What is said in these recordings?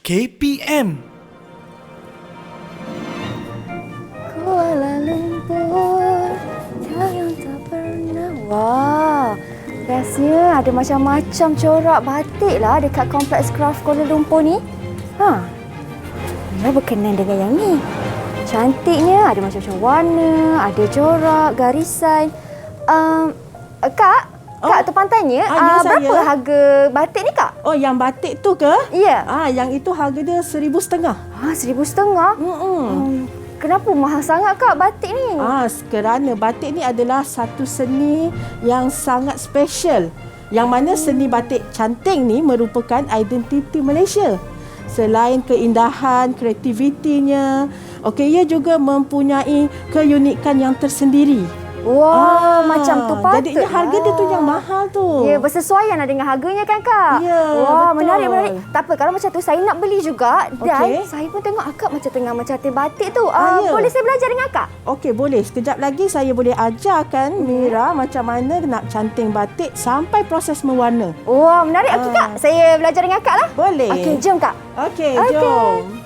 KPM. Kuala Lumpur, yang tak pernah. Wah, biasanya ada macam-macam corak batik lah dekat Kompleks Craft Kuala Lumpur ni. Mira berkenan dengan yang ni. Cantiknya, ada macam-macam warna, ada corak, garisan. Kak, terpang tanya, ya, berapa saya. harga batik ni, Kak? Oh, yang batik tu ke? Ya. Yang itu harga dia 1,500. 1,500. Kenapa mahal sangat, Kak, batik ni? Kerana batik ni adalah satu seni yang sangat special. Yang mana seni batik canting ni merupakan identiti Malaysia. Selain keindahan, kreativitinya, ia juga mempunyai keunikan yang tersendiri. Wah, macam tu patut. Jadinya harga dia tu yang mahal tu. Ya, bersesuaian dengan harganya kan, Kak? Ya, wah, betul. menarik. Tak apa, kalau macam tu saya nak beli juga. Dan Okey. saya pun tengok akak macam tengah mencantik batik tu. Ya. Boleh saya belajar dengan akak? Okey, boleh. Sekejap lagi saya boleh ajarkan Mira macam mana nak canting batik sampai proses mewarna. Wah, menarik. Okey, Kak. Saya belajar dengan akak lah. Boleh. Okey, jom, Kak. Okey, Okey. jom.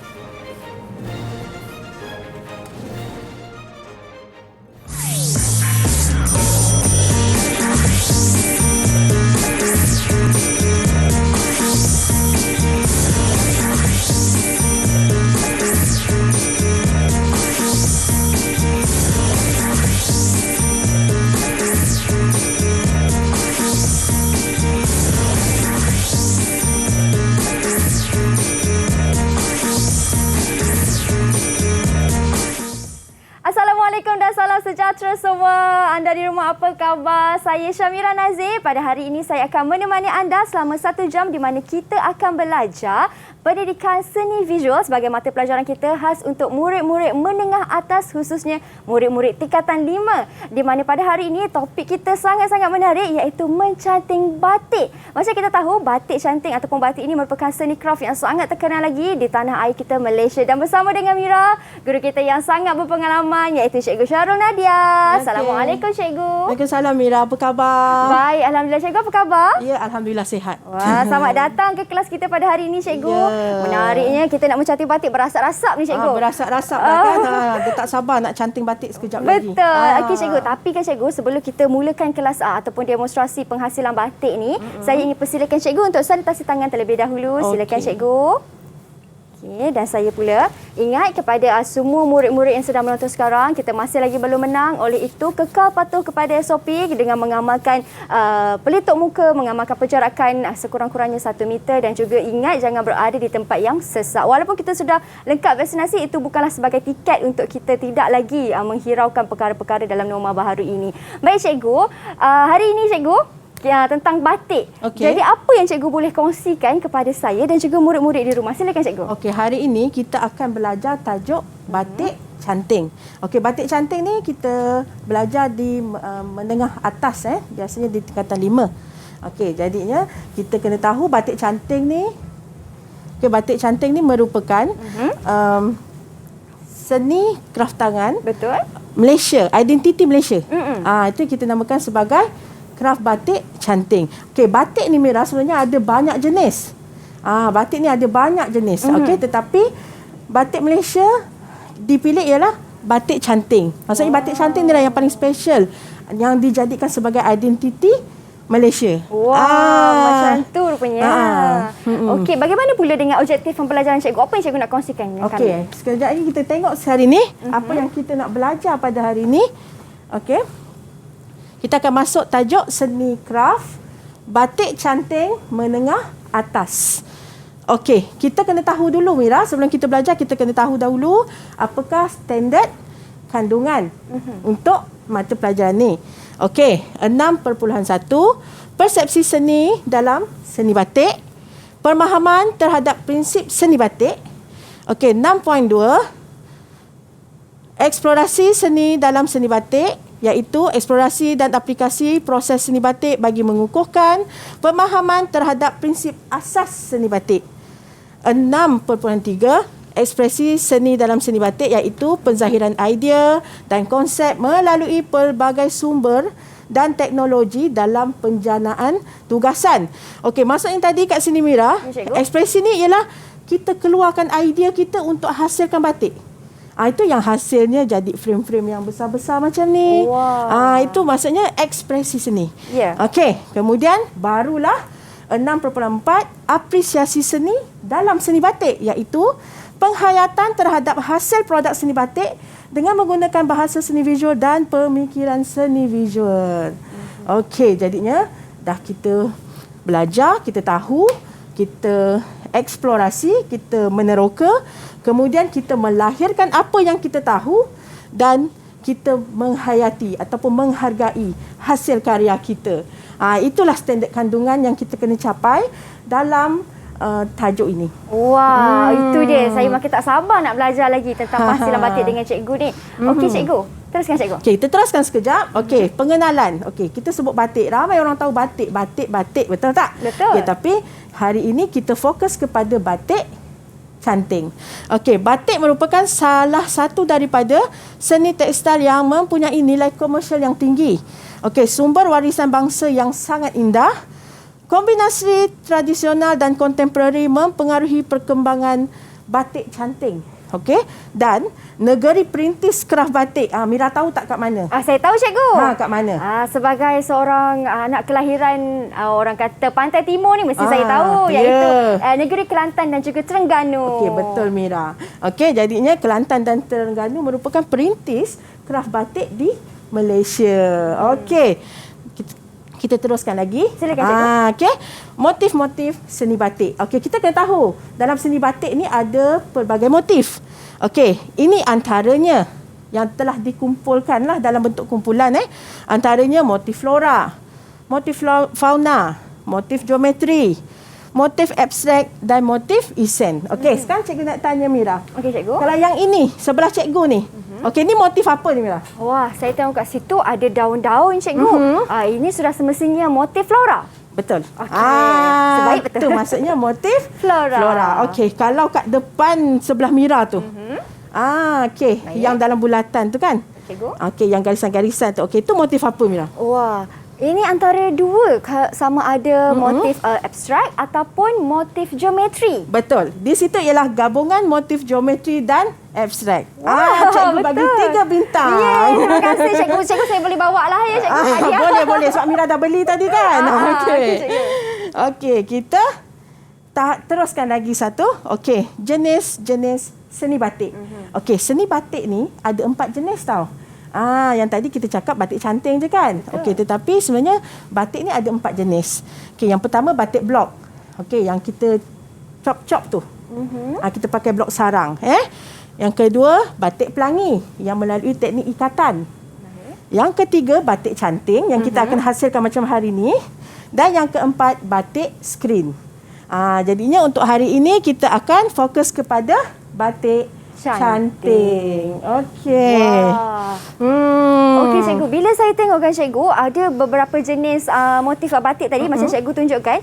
Assalamualaikum dan salam sejahtera semua. Anda di rumah apa khabar? Saya Syamira Nazir. Pada hari ini saya akan menemani anda selama 1 jam di mana kita akan belajar pendidikan seni visual sebagai mata pelajaran kita khas untuk murid-murid menengah atas, khususnya murid-murid tingkatan 5. Di mana pada hari ini topik kita sangat-sangat menarik iaitu mencanting batik. Macam kita tahu, batik canting ataupun batik ini merupakan seni craft yang sangat terkenal lagi di tanah air kita Malaysia. Dan bersama dengan Mira, guru kita yang sangat berpengalaman iaitu Cikgu Syahrul Nadia. Okey. Assalamualaikum, Cikgu. Waalaikumsalam, Mira. Apa khabar? Baik, Alhamdulillah. Cikgu, apa khabar? Ya, Alhamdulillah sihat. Wah, selamat datang ke kelas kita pada hari ini, Cikgu. Ya. Menariknya, kita nak mencanting batik berasap-rasap ni, Cikgu. Berasap-rasap lah kan. Dia tak sabar nak canting batik sekejap lagi. Betul. Okey, Cikgu. Tapi kan, Cikgu, sebelum kita mulakan kelas ataupun demonstrasi penghasilan batik ni, saya ingin persilakan Cikgu untuk salutasi tangan terlebih dahulu. Silakan, Okey. Cikgu. Okey, dan saya pula ingat kepada semua murid-murid yang sedang menonton sekarang, kita masih lagi belum menang. Oleh itu, kekal patuh kepada SOP dengan mengamalkan pelitup muka, mengamalkan penjarakan sekurang-kurangnya 1 meter dan juga ingat jangan berada di tempat yang sesak. Walaupun kita sudah lengkap vaksinasi, itu bukanlah sebagai tiket untuk kita tidak lagi menghiraukan perkara-perkara dalam norma baharu ini. Baik, Cikgu. Hari ini, Cikgu, tentang batik. Okey. Jadi apa yang Cikgu boleh kongsikan kepada saya dan juga murid-murid di rumah? Silakan, Cikgu. Okey, hari ini kita akan belajar tajuk batik canting. Okey, batik canting ni kita belajar di menengah atas biasanya di tingkatan 5. Okey, jadinya kita kena tahu batik canting ni batik canting ni merupakan seni kraft tangan Betul? Malaysia, identiti Malaysia. Itu kita namakan sebagai kraft batik canting. Okey, batik ni Mira sebenarnya ada banyak jenis. Batik ni ada banyak jenis. Okey, tetapi batik Malaysia dipilih ialah batik canting. Maksudnya batik canting ni lah yang paling special yang dijadikan sebagai identiti Malaysia. Macam tu rupanya. Okey, bagaimana pula dengan objektif pembelajaran Cikgu? Apa yang Cikgu nak kongsikan dengan kami? Okey, sekejap lagi kita tengok hari ni apa yang kita nak belajar pada hari ni. Okey. Kita akan masuk tajuk seni craft batik canting menengah atas. Okey, kita kena tahu dulu Mira, sebelum kita belajar kita kena tahu dahulu apakah standard kandungan untuk mata pelajaran ni. Okey, 6.1 persepsi seni dalam seni batik, pemahaman terhadap prinsip seni batik. Okey, 6.2 eksplorasi seni dalam seni batik, iaitu eksplorasi dan aplikasi proses seni batik bagi mengukuhkan pemahaman terhadap prinsip asas seni batik. 6.3 ekspresi seni dalam seni batik, iaitu penzahiran idea dan konsep melalui pelbagai sumber dan teknologi dalam penjanaan tugasan. Okey, maksudnya tadi kat sini Mira, Cikgu. ekspresi ni ialah kita keluarkan idea kita untuk hasilkan batik. Itu yang hasilnya jadi frame-frame yang besar-besar macam ni. Wow. Itu maksudnya ekspresi seni. Ya. Okey, kemudian barulah 6.4 apresiasi seni dalam seni batik, iaitu penghayatan terhadap hasil produk seni batik dengan menggunakan bahasa seni visual dan pemikiran seni visual. Okey, jadinya dah kita belajar, kita tahu, kita eksplorasi, kita meneroka, kemudian kita melahirkan apa yang kita tahu dan kita menghayati ataupun menghargai hasil karya kita. Itulah standard kandungan yang kita kena capai dalam tajuk ini. Wah, itu dia. Saya makin tak sabar nak belajar lagi tentang penghasilan batik dengan cikgu ni. Okey cikgu, teruskan cikgu. Okey, kita teruskan sekejap. Okey, pengenalan. Okey, kita sebut batik. Ramai orang tahu batik, betul tak? Betul. Okey, tapi hari ini kita fokus kepada batik canting. Okey, batik merupakan salah satu daripada seni tekstil yang mempunyai nilai komersial yang tinggi. Okey, sumber warisan bangsa yang sangat indah. Kombinasi tradisional dan kontemporari mempengaruhi perkembangan batik canting. Okey, dan negeri perintis kraft batik. Mira tahu tak kat mana? Saya tahu cikgu. Kat mana? Sebagai seorang anak kelahiran orang kata Pantai Timur ni mesti saya tahu, iaitu negeri Kelantan dan juga Terengganu. Okey, betul Mira. Okey, jadinya Kelantan dan Terengganu merupakan perintis kraft batik di Malaysia. Okey. Kita teruskan lagi. Silakan cikgu. Okey. Motif-motif seni batik. Okey, kita kena tahu dalam seni batik ni ada pelbagai motif. Okey, ini antaranya yang telah dikumpulkanlah dalam bentuk kumpulan Antaranya motif flora, motif fauna, motif geometri, motif abstrak dan motif esen. Okey, sekarang cikgu nak tanya Mira. Okey cikgu. Kalau yang ini sebelah cikgu ni. Okey, ni motif apa ni Mira? Wah, saya tengok kat situ ada daun-daun cikgu. Ini sudah semestinya motif flora. Betul. Sebaik betul. Itu maksudnya motif Flora. Okey, kalau kat depan sebelah Mira tu. Okey, yang dalam bulatan tu kan? Cikgu. Okey, yang garisan-garisan tu. Okey, itu motif apa Mira? Wah, ini antara dua, sama ada motif abstrak ataupun motif geometri. Betul. Di situ ialah gabungan motif geometri dan abstrak. betul. Cikgu bagi 3 bintang. Terima kasih cikgu. Cikgu saya boleh bawa lah ya cikgu. Boleh. Sebab Mira dah beli tadi kan? Okey, cikgu. Okey, kita teruskan lagi satu. Okey, jenis-jenis seni batik. Okey, seni batik ni ada 4 jenis tau. Yang tadi kita cakap batik canting je kan? Okey, tetapi sebenarnya batik ni ada 4 jenis. Okey, yang pertama batik blok. Okey, yang kita chop-chop tu. Kita pakai blok sarang. Yang kedua, batik pelangi yang melalui teknik ikatan. Yang ketiga, batik canting yang kita akan hasilkan macam hari ni. Dan yang keempat, batik screen. Jadinya untuk hari ini kita akan fokus kepada batik canting. Okey. Okey cikgu, bila saya tengokkan cikgu ada beberapa jenis motif batik tadi macam cikgu tunjukkan.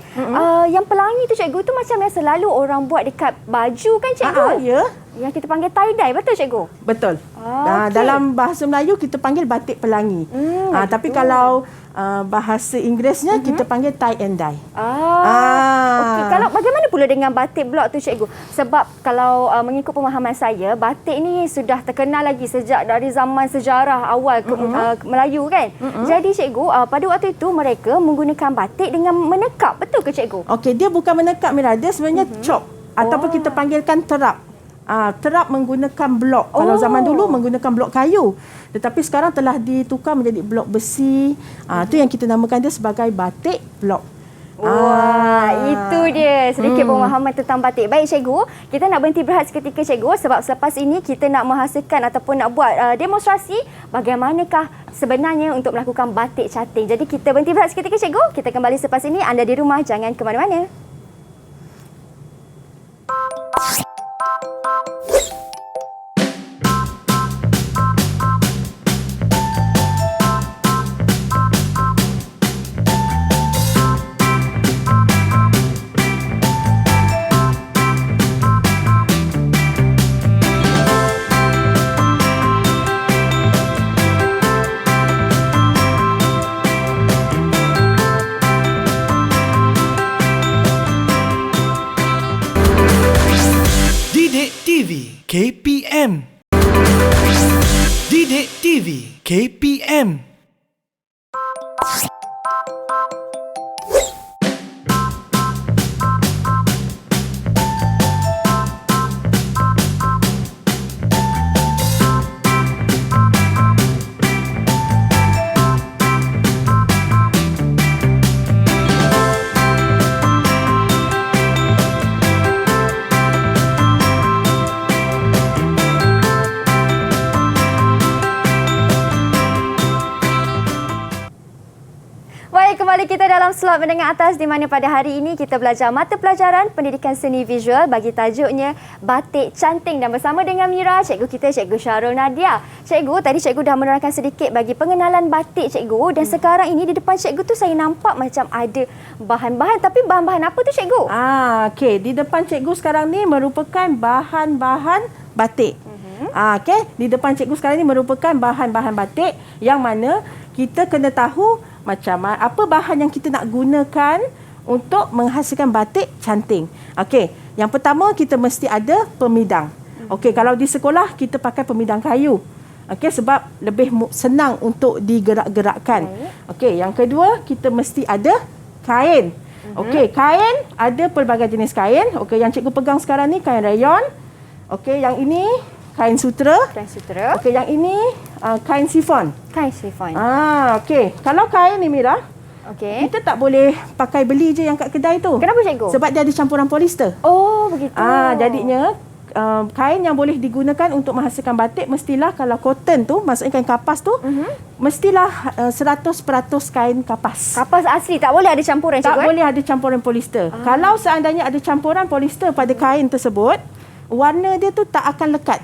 Yang pelangi tu cikgu tu macam yang selalu orang buat dekat baju kan cikgu? Ya. Yang kita panggil tie-dye, betul cikgu? Betul. Okay. Dalam bahasa Melayu kita panggil batik pelangi. Tapi kalau bahasa Inggerisnya kita panggil tie and dye. Okey, kalau bagaimana pula dengan batik blok tu cikgu? Sebab kalau mengikut pemahaman saya, batik ni sudah terkenal lagi sejak dari zaman sejarah awal Melayu kan. Jadi cikgu, pada waktu itu mereka menggunakan batik dengan menekap, betul ke cikgu? Okey, dia bukan menekap Mira, dia sebenarnya chop ataupun kita panggilkan terap. Terap menggunakan blok. Kalau zaman dulu menggunakan blok kayu. Tetapi sekarang telah ditukar menjadi blok besi. Itu yang kita namakan dia sebagai batik blok. Wah, itu dia sedikit pemahaman tentang batik. Baik cikgu, kita nak berhenti berehat seketika cikgu sebab selepas ini kita nak menghasilkan ataupun nak buat demonstrasi bagaimanakah sebenarnya untuk melakukan batik canting. Jadi kita berhenti berehat seketika cikgu. Kita kembali selepas ini. Anda di rumah jangan ke mana-mana. KPM. Didik TV KPM. Kembali kita dalam slot menengah atas di mana pada hari ini kita belajar mata pelajaran pendidikan seni visual bagi tajuknya Batik Canting, dan bersama dengan Mira, cikgu kita Cikgu Syarul Nadia. Cikgu, tadi cikgu dah menerangkan sedikit bagi pengenalan batik cikgu, dan sekarang ini di depan cikgu tu saya nampak macam ada bahan-bahan, tapi bahan-bahan apa tu cikgu? Okey, di depan cikgu sekarang ni merupakan bahan-bahan batik. Okey, di depan cikgu sekarang ni merupakan bahan-bahan batik yang mana kita kena tahu macam apa bahan yang kita nak gunakan untuk menghasilkan batik canting. Okey, yang pertama kita mesti ada pemidang. Okey, kalau di sekolah kita pakai pemidang kayu. Okey, sebab lebih senang untuk digerak-gerakkan. Okey, yang kedua kita mesti ada kain. Okey, kain ada pelbagai jenis kain. Okey, yang cikgu pegang sekarang ni kain rayon. Okey, yang ini kain sutera. Kain sutera. Okey, yang ini kain sifon. Kain sifon. Okey. Kalau kain ni Mira, okey, kita tak boleh pakai beli je yang kat kedai tu. Kenapa cikgu? Sebab dia ada campuran polister. Oh, begitu. Jadinya kain yang boleh digunakan untuk menghasilkan batik mestilah kalau cotton tu, maksudnya kain kapas tu, mestilah 100% kain kapas. Kapas asli, tak boleh ada campuran cikgu? Tak boleh ada campuran polister. Kalau seandainya ada campuran polister pada kain tersebut, warna dia tu tak akan lekat.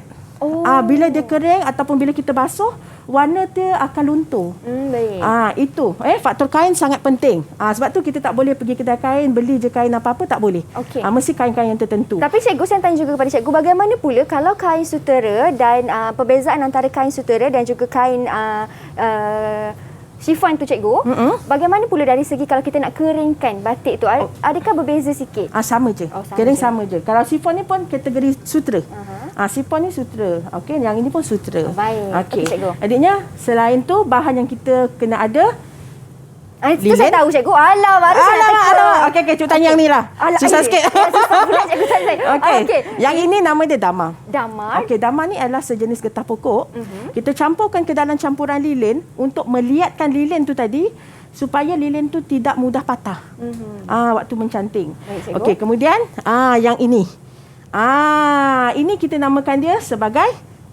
Bila dia kering ataupun bila kita basuh, warna dia akan luntur. Baik. Itu faktor kain sangat penting. Sebab tu kita tak boleh pergi kedai kain beli je kain apa-apa, tak boleh. Okey. Mesti kain-kain yang tertentu. Tapi cikgu, saya tanya juga kepada cikgu, bagaimana pula kalau kain sutera dan perbezaan antara kain sutera dan juga kain sifon tu cikgu, bagaimana pula dari segi kalau kita nak keringkan batik tu, adakah berbeza sikit? Sama je. Kering sama je. Kalau sifon ni pun kategori sutera. Sifon ni sutera. Okey, yang ini pun sutera. Baik. Okey, cikgu. Adiknya, selain tu bahan yang kita kena ada, itu saya tahu cikgu. Baru saya nak tanya. Okey, cuba tanya yang ni lah. Susah sikit. Susah pula cikgu tanya saya. Okey. Yang ini nama dia damar. Damar. Okey, damar ni adalah sejenis getah pokok. Kita campurkan ke dalam campuran lilin untuk meliatkan lilin tu tadi supaya lilin tu tidak mudah patah. Waktu mencanting. Okey, kemudian yang ini. Ini kita namakan dia sebagai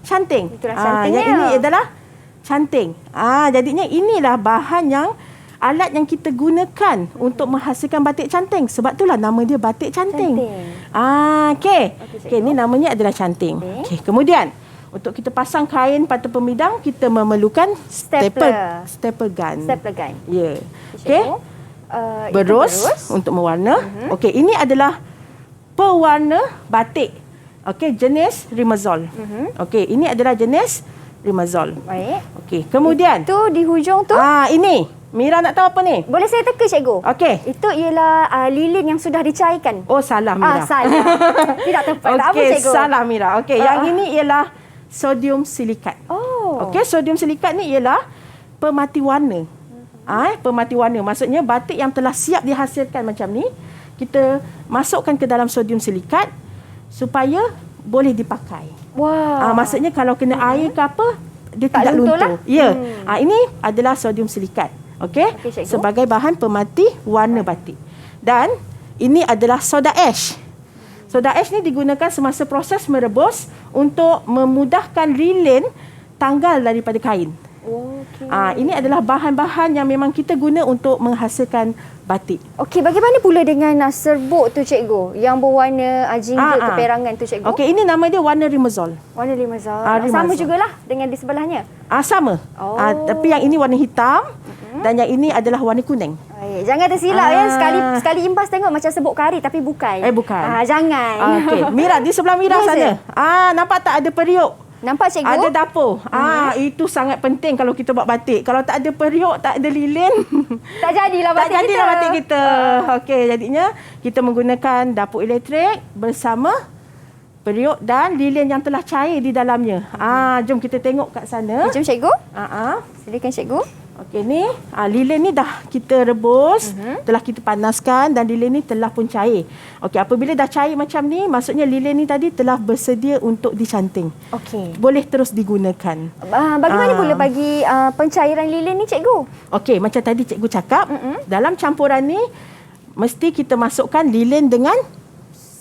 canting. Yang ini adalah canting. Jadinya inilah bahan yang alat yang kita gunakan untuk menghasilkan batik canting. Sebab itulah nama dia batik canting. Okey, ini namanya adalah canting. Okey, kemudian untuk kita pasang kain pada pemidang, kita memerlukan staple gun. Ya. Okey. Berus untuk mewarna. Okey, ini adalah pewarna batik. Okey, jenis Rimazol. Okey, ini adalah jenis Rimazol. Baik. Okey, kemudian tu di hujung tu. Ini Mira nak tahu apa ni? Boleh saya teka cikgu? Okey. Itu ialah lilin yang sudah dicairkan. Oh, salah Mira. Salah. Tidak tepat. Tak apa cikgu. Salah Mira. Okey, yang ini ialah sodium silikat. Okey, sodium silikat ni ialah pemati warna. Pemati warna. Maksudnya batik yang telah siap dihasilkan macam ni, kita masukkan ke dalam sodium silikat supaya boleh dipakai. Maksudnya kalau kena air ke apa, dia tak tidak luntur. Ya. Ini adalah sodium silikat. Okey, sebagai bahan pemati warna batik. Dan ini adalah soda ash. Soda ash ni digunakan semasa proses merebus untuk memudahkan lilin tanggal daripada kain. Ini adalah bahan-bahan yang memang kita guna untuk menghasilkan batik. Okey, bagaimana pula dengan serbuk tu cikgu yang berwarna jingga keperangan tu cikgu? Okey, ini nama dia warna Rimazol. Warna Rimazol. Sama jugalah dengan di sebelahnya. Sama. Tapi yang ini warna hitam dan yang ini adalah warna kuning. Jangan tersilap ya. Sekali imbas tengok macam serbuk kari tapi bukan. Bukan. Jangan. Okey, Mira, di sebelah Mira sana. Nampak tak ada periuk? Nampak cikgu? Ada dapur. Itu sangat penting kalau kita buat batik. Kalau tak ada periuk, tak ada lilin, tak jadilah batik kita. Okey, jadinya kita menggunakan dapur elektrik bersama Periuk dan lilin yang telah cair di dalamnya. Jom kita tengok kat sana. Jom cikgu. Silakan cikgu. Okey ni, lilin ni dah kita rebus, telah kita panaskan dan lilin ni telah pun cair. Okey, apabila dah cair macam ni, maksudnya lilin ni tadi telah bersedia untuk dicanting. Okey. Boleh terus digunakan. Bagaimana pula bagi pencairan lilin ni cikgu? Okey, macam tadi cikgu cakap, dalam campuran ni mesti kita masukkan lilin dengan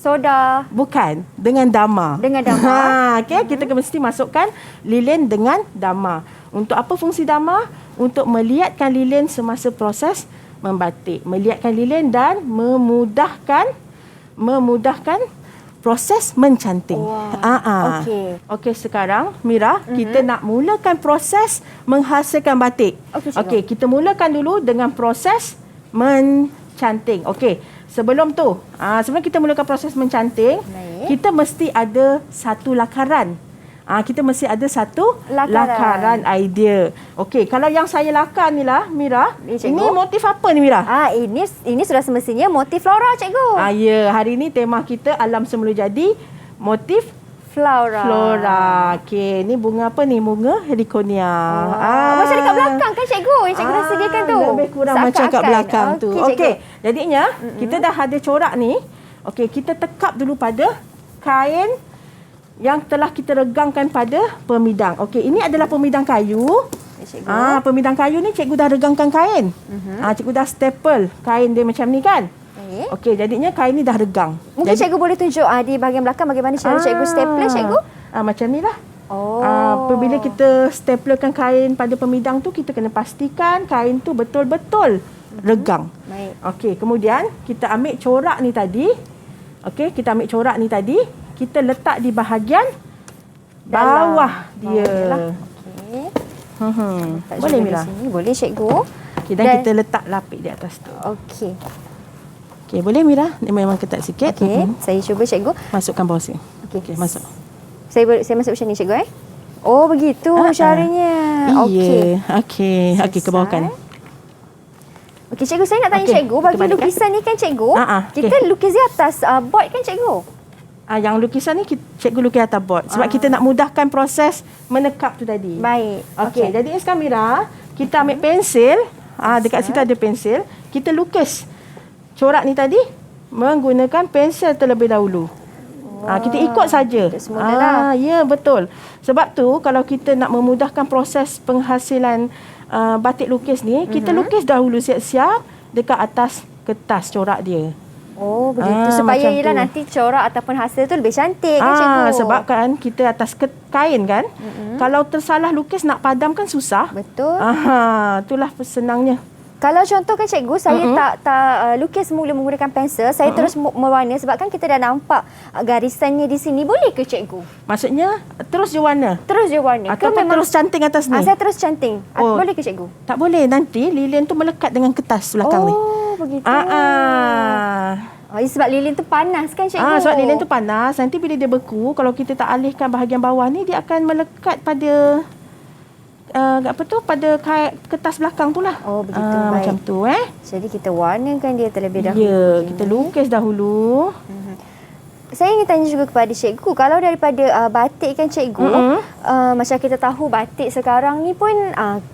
Soda. bukan, dengan dama. Dengan dama. Okey, kita mesti masukkan lilin dengan dama. Untuk apa fungsi dama? Untuk meliatkan lilin semasa proses membatik. Meliatkan lilin dan memudahkan proses mencanting. Okey, sekarang Mira, kita nak mulakan proses menghasilkan batik. Okey, kita mulakan dulu dengan proses mencanting. Okey, sebelum tu, sebelum kita mulakan proses mencanting, kita mesti ada satu lakaran. Kita mesti ada satu lakaran idea. Okey, kalau yang saya lakar ni lah, Mira, ini motif apa ni, Mira? Ini sudah semestinya motif flora, cikgu. Ya, hari ni tema kita alam semula jadi motif flora. Okey, ni bunga apa ni? Bunga heliconia. Macam dekat belakang kan, cikgu? Yang cikgu dah sediakan tu. Lebih kurang macam kat belakang tu. Okey, jadinya kita dah ada corak ni. Okey, kita tekap dulu pada kain yang telah kita regangkan pada pemidang. Okey, ini adalah pemidang kayu. Pemidang kayu ni cikgu dah regangkan kain. Cikgu dah staple kain dia macam ni kan? Okey, jadinya kain ni dah regang. Mungkin cikgu boleh tunjuk di bahagian belakang bagaimana cara cikgu stapler, cikgu? Macam ni lah. Apabila kita staplerkan kain pada pemidang tu, kita kena pastikan kain tu betul-betul regang. Baik. Okey, kemudian kita ambil corak ni tadi. Okey, kita ambil corak ni tadi. Kita letak di bahagian bawah dia. Okey. Boleh, Mira? Boleh, cikgu. Okay, dan kita letak lapik di atas tu. Okey. Okey, boleh, Mira? Dia memang ketat sikit. Okey, saya cuba, cikgu. Masukkan bawah sini. Okey, masuk. Saya masuk macam ni, cikgu Oh, begitu caranya. Okey. Okey, kebawahkan. Okey, cikgu, saya nak tanya cikgu, bagi lukisan ni kan cikgu, kita lukis di atas board kan cikgu? Yang lukisan ni cikgu lukis atas board sebab kita nak mudahkan proses menekap tu tadi. Baik. Okey, jadi sekarang Mira, kita ambil pensil, dekat situ ada pensil, kita lukis corak ni tadi menggunakan pensel terlebih dahulu. Kita ikut saja. Ya, betul. Sebab tu kalau kita nak memudahkan proses penghasilan batik lukis ni, kita lukis dahulu siap-siap dekat atas kertas corak dia. Oh, begitu. Supaya ialah nanti corak ataupun hasil tu lebih cantik kan, cikgu? Sebab kan kita atas kain kan. Kalau tersalah lukis nak padam kan susah. Betul. Itulah senangnya. Kalau contoh kan cikgu, saya tak lukis semula menggunakan pensel, saya terus mewarna sebab kan kita dah nampak garisannya di sini. Boleh ke cikgu? Maksudnya terus je warna? Terus je warna. Atau terus canting atas ni? Saya terus canting. Boleh ke cikgu? Tak boleh. Nanti lilin tu melekat dengan kertas belakang ni. Oh, begitu. Sebab lilin tu panas kan, cikgu? Sebab lilin tu panas. Nanti bila dia beku, kalau kita tak alihkan bahagian bawah ni, dia akan melekat pada pada kertas belakang tu lah. Oh, begitu. Macam tu Jadi kita warnakan dia terlebih dahulu. Ya, kita lukis dahulu. Saya ingin tanya juga kepada cikgu, kalau daripada batik kan cikgu, macam kita tahu batik sekarang ni pun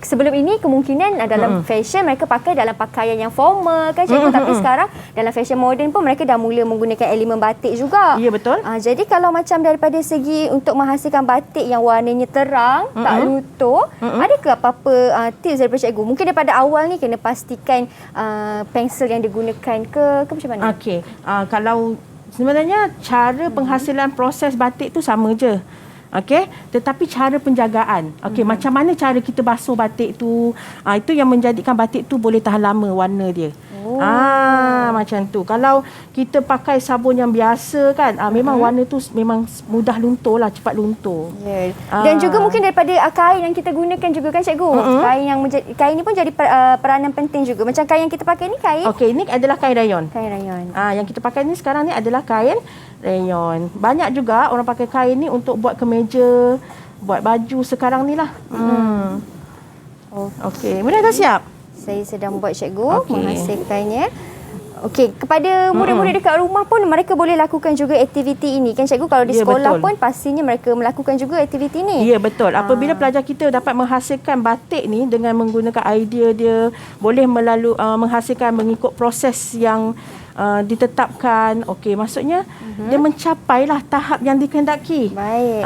sebelum ini kemungkinan dalam fashion mereka pakai dalam pakaian yang formal kan cikgu, tapi sekarang dalam fashion moden pun mereka dah mula menggunakan elemen batik juga. Ya, betul. Jadi kalau macam daripada segi untuk menghasilkan batik yang warnanya terang, tak luntur, adakah apa-apa tips daripada cikgu? Mungkin daripada awal ni kena pastikan pensel yang digunakan ke macam mana? Okey, kalau sebenarnya cara penghasilan proses batik tu sama je. Okey, tetapi cara penjagaan. Okey, macam mana cara kita basuh batik tu? Itu yang menjadikan batik tu boleh tahan lama warna dia. Macam tu. Kalau kita pakai sabun yang biasa kan, memang warna tu memang mudah luntur lah, cepat luntur. Yeah. Dan juga mungkin daripada kain yang kita gunakan juga kan cikgu. Kain ni pun jadi peranan penting juga. Macam kain yang kita pakai ni kain. Okey, ini adalah kain rayon. Kain rayon. Yang kita pakai ni sekarang ni adalah kain rayon. Banyak juga orang pakai kain ni untuk buat kemeja, buat baju sekarang ni lah. Okey, mudah dah siap? Saya sedang buat cikgu, menghasilkannya. Okey, kepada murid-murid dekat rumah pun mereka boleh lakukan juga aktiviti ini kan cikgu? Kalau di sekolah pun pastinya mereka melakukan juga aktiviti ini. Ya, betul. Apabila pelajar kita dapat menghasilkan batik ni dengan menggunakan idea dia, boleh menghasilkan mengikut proses yang ditetapkan. Okey, maksudnya dia mencapailah tahap yang dikehendaki. Baik.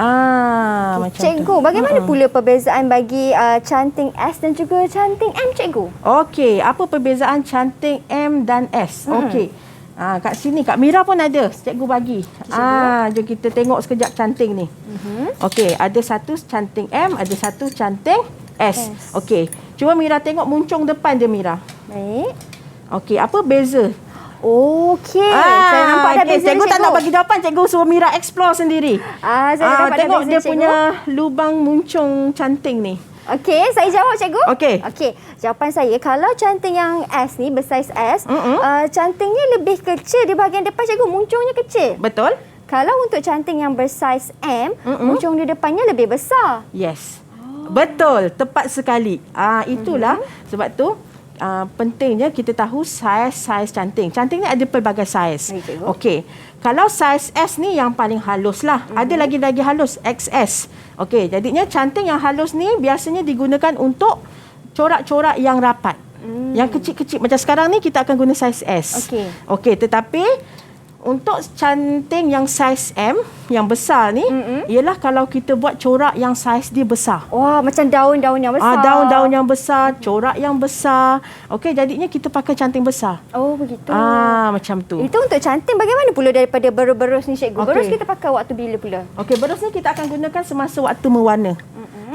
Macam cikgu, tu. bagaimana pula perbezaan bagi canting S dan juga canting M, cikgu? Okey, apa perbezaan canting M dan S? Okey. Kat sini Kak Mira pun ada. Cikgu bagi. Jom kita tengok sekejap canting ni. Okey, ada satu canting M, ada satu canting S. Okey, cuba Mira tengok muncung depan dia, Mira. Baik. Okey, apa beza? Okey, saya nampak dah beza. Cikgu tak nak bagi jawapan, cikgu suruh Mira explore sendiri. Saya nampak dah tengok beza, dia cikgu. punya lubang muncung canting ni. Okey, saya jawab cikgu. Okey. Jawapan saya, kalau canting yang S ni, bersaiz S, cantingnya lebih kecil di bahagian depan cikgu, muncungnya kecil. Betul? Kalau untuk canting yang bersaiz M, muncung di depannya lebih besar. Yes. Betul, tepat sekali. Itulah sebab tu pentingnya kita tahu saiz canting. Canting ni ada pelbagai saiz. Okey. Kalau saiz S ni yang paling halus lah. Ada lagi halus, XS. Okey, jadinya canting yang halus ni biasanya digunakan untuk corak-corak yang rapat. Yang kecil-kecil macam sekarang ni kita akan guna saiz S. Okey, tetapi untuk canting yang saiz M yang besar ni ialah kalau kita buat corak yang saiz dia besar. Wah, macam daun-daun yang besar. Daun-daun yang besar, corak yang besar. Okey, jadinya kita pakai canting besar. Oh, begitu. Macam tu. Itu untuk canting bagaimana pula daripada berus-berus ni, cikgu? Berus kita pakai waktu bila pula? Okey, berus ni kita akan gunakan semasa waktu mewarna.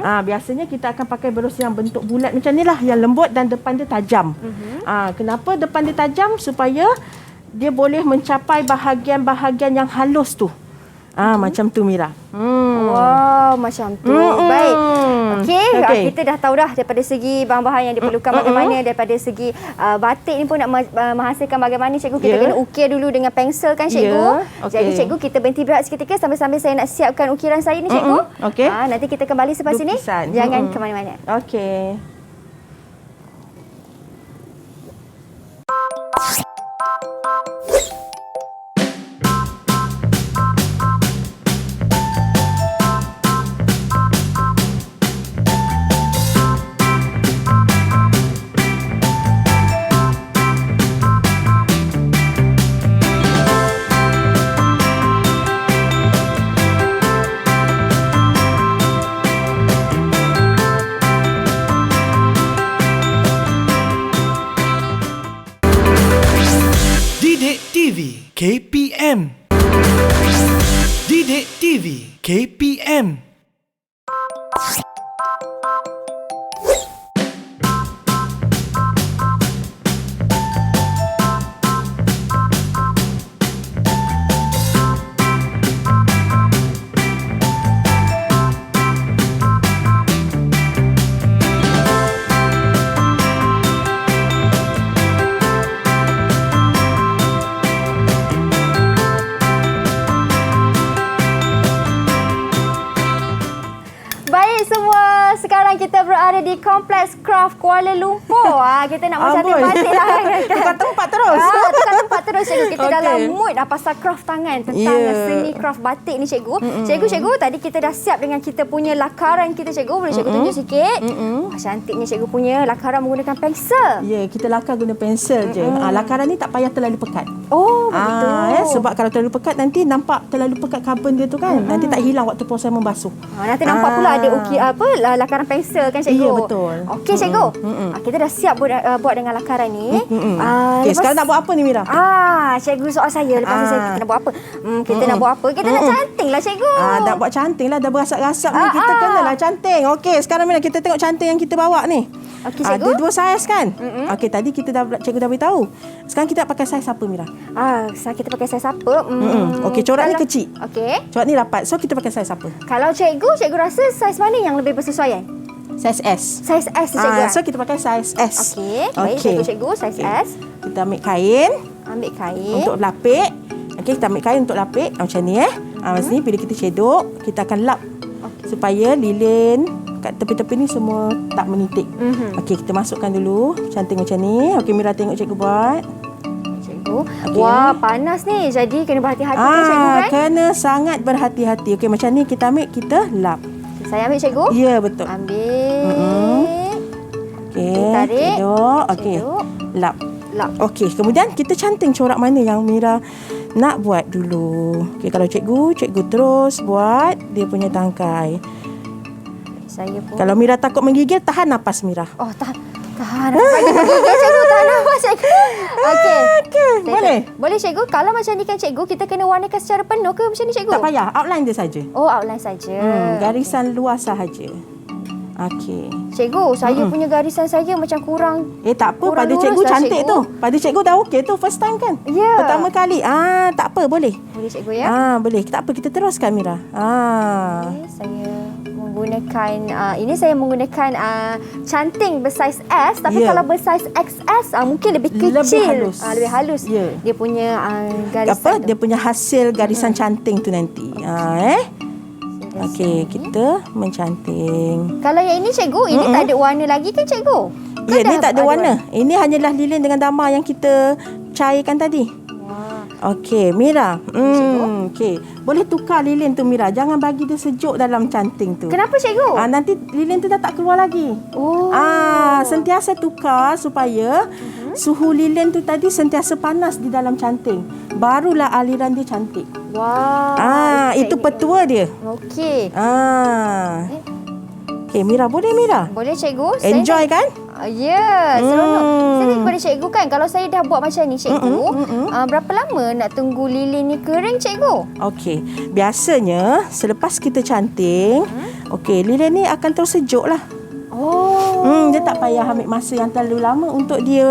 Biasanya kita akan pakai berus yang bentuk bulat macam ni lah, yang lembut dan depan dia tajam. Kenapa depan dia tajam? Supaya dia boleh mencapai bahagian-bahagian yang halus tu. Macam tu, Mira. Wow, macam tu. Baik. Okey, kita dah tahu dah daripada segi bahan-bahan yang diperlukan bagaimana, daripada segi batik ni pun nak menghasilkan bagaimana, cikgu. Kita kena ukir dulu dengan pensel kan, cikgu. Jadi cikgu, kita berhenti berehat seketika sambil-sambil saya nak siapkan ukiran saya ni, cikgu. Nanti kita kembali selepas ini. Jangan ke mana-mana. Okey. Didik TV KPM. Didik TV KPM. Sekarang kita berada di Kompleks Craft Kuala Lumpur. Kita nak mencantik batik lah. Tukar tempat terus. Tukar tempat terus, cikgu. Kita dalam mood pasal craft tangan. Tentang seni craft batik ni, cikgu. Cikgu, tadi kita dah siap dengan kita punya lakaran kita, cikgu. Boleh cikgu tunjuk sikit? Wah, cantiknya cikgu punya lakaran menggunakan pensel. Ya, kita lakar guna pensel je. Lakaran ni tak payah terlalu pekat. Oh, begitu. Sebab kalau terlalu pekat nanti nampak terlalu pekat carbon dia tu kan. Nanti tak hilang waktu proses membasuh. Nanti nampak pula ada lakaran pensel kan, cikgu? Ya, betul. Okey, cikgu. Kita dah siap buat dengan lakaran ni. Sekarang nak buat apa ni, Mira? Cikgu, soal saya lepas ni kita nak buat apa? Kita nak buat apa? Kita nak canting lah, cikgu. Dah buat canting lah. Dah berasap-rasap ni. Kita kenalah canting. Okey, sekarang Mira kita tengok canting yang kita bawa ni. Okey, cikgu. Ada dua saiz kan? Okey, tadi cikgu dah beritahu. Sekarang kita nak pakai saiz apa, Mira? Kita pakai saiz apa? Okey, corak ni kecil. Okey. Corak ni rapat. So, kita pakai saiz apa? Kalau cikgu rasa saiz mana yang lebih bersesuaian? Saiz S. Saiz S, cikgu. So, kita pakai saiz S. Okey. Baik, cikgu. Saiz S. Kita ambil kain. Untuk lapik. Okey, kita ambil kain untuk lapik. Macam ni macam ni, bila kita cedok, kita akan lap. Supaya lilin kat tepi-tepi ni semua tak menitik. Okey, kita masukkan dulu canting macam ni. Okey, Mira tengok cikgu buat. cikgu. Wah, panas ni. Jadi kena berhati-hati kan cikgu kan? Kena sangat berhati-hati. Okey, macam ni kita ambil, kita lap. Saya ambil cikgu. Ya, betul. Ambil. Okey, tarik. duduk. Okey, Duduk. lap. Lap. Okey, kemudian kita canting corak mana yang Mira nak buat dulu. Okey, kalau cikgu terus buat dia punya tangkai. Saya pun. Kalau Mira takut menggigil, tahan nafas Mira. Oh, tahan. Bagi cikgu, tahan nafas cikgu. Okey. Boleh? Boleh cikgu. Kalau macam ni kan cikgu, kita kena warnakan secara penuh ke macam ni cikgu? Tak payah, outline dia saja. Oh, outline saja. Garisan luar sahaja. Okey. Cikgu, saya punya garisan saja macam kurang. Tak apa, Kurang pada lurus cikgu lah, cantik cikgu. tu. Pada cikgu dah okey tu, first time kan? Ya. Pertama kali. Tak apa, boleh. Boleh cikgu ya? Boleh. Tak apa, kita teruskan Mira. Okay, saya menggunakan saya menggunakan canting bersaiz S, tapi Ya. kalau bersaiz XS mungkin lebih kecil. Lebih halus. Lebih halus. Ya. Dia punya garisan Apa? tu. Dia punya hasil garisan canting tu nanti. Okey, kita mencanting. Kalau yang ini cikgu, ini tak ada warna lagi kan cikgu? Ya, ni tak ada warna. Ini hanyalah lilin dengan damar yang kita cairkan tadi. Wah. Okey, Mira. Okey. Boleh tukar lilin tu Mira. Jangan bagi dia sejuk dalam canting tu. Kenapa cikgu? Nanti lilin tu dah tak keluar lagi. Oh. Sentiasa tukar supaya suhu lilin tu tadi sentiasa panas di dalam canting. Barulah aliran dia cantik. Wah. Itu petua dia. Okey. Okey, Mira, boleh Mira? Boleh cikgu? Enjoy kan? Ya, seronok. Saya kepada cikgu kan, kalau saya dah buat macam ni cikgu, berapa lama nak tunggu lilin ni kering cikgu? Okey, biasanya selepas kita canting, okey, lilin ni akan terus sejuk lah. Oh. Dia tak payah ambil masa yang terlalu lama untuk dia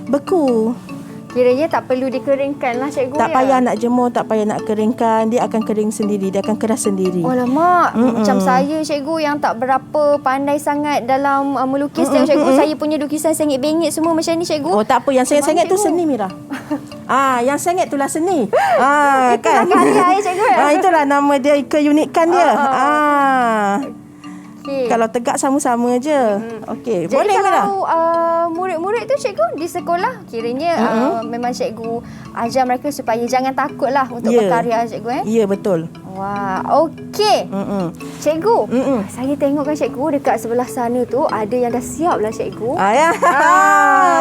beku. Kiranya tak perlu dikeringkan lah cikgu. Tak payah nak jemur, tak payah nak keringkan. Dia akan kering sendiri, dia akan keras sendiri. Oh lama, macam saya cikgu yang tak berapa pandai sangat dalam melukis cikgu. Saya punya lukisan sengit bengit semua macam ni cikgu. Oh tak apa, yang sengit-sengit tu cikgu? seni Mira. Yang sengit itulah seni. Itulah karya ya cikgu. Itulah nama dia, keunikan dia. Okay. Kalau tegak sama-sama je. Okey, Jadi boleh Mira. kalau murid-murid tu cikgu di sekolah, kiranya memang cikgu ajar mereka supaya jangan takutlah untuk berkarya cikgu Ya, betul. Wah, okey. Cikgu, saya tengok kan cikgu dekat sebelah sana tu ada yang dah siap lah cikgu.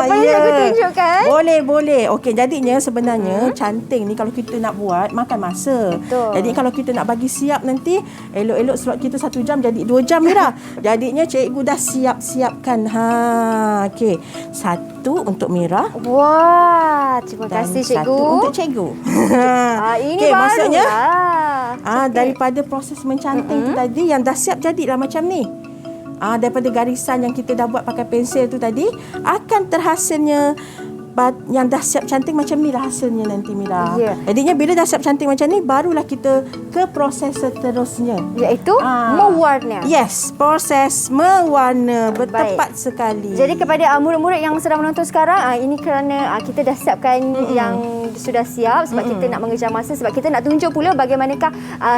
Boleh cikgu tunjukkan? Boleh. Okey, jadinya sebenarnya canting ni kalau kita nak buat makan masa. Betul. Jadi kalau kita nak bagi siap nanti, elok-elok slot kita 1 jam jadi 2 jam Mira. Jadinya cikgu dah siapkan. Okey. 1 untuk Mira. Wah, terima Dan kasih 1 cikgu. untuk cikgu. Ini Okey, baru maksudnya lah. daripada proses mencanting tu tadi yang dah siap jadilah macam ni. Daripada garisan yang kita dah buat pakai pensel tu tadi akan terhasilnya yang dah siap canting macam ni lah hasilnya nanti Mira. Ya. Jadinya bila dah siap canting macam ni barulah kita ke proses seterusnya. Iaitu mewarna. Yes, proses mewarna. Bertepat sekali. Jadi kepada murid-murid yang sedang menonton sekarang, ini kerana kita dah siapkan yang sudah siap sebab kita nak mengejar masa, sebab kita nak tunjuk pula bagaimanakah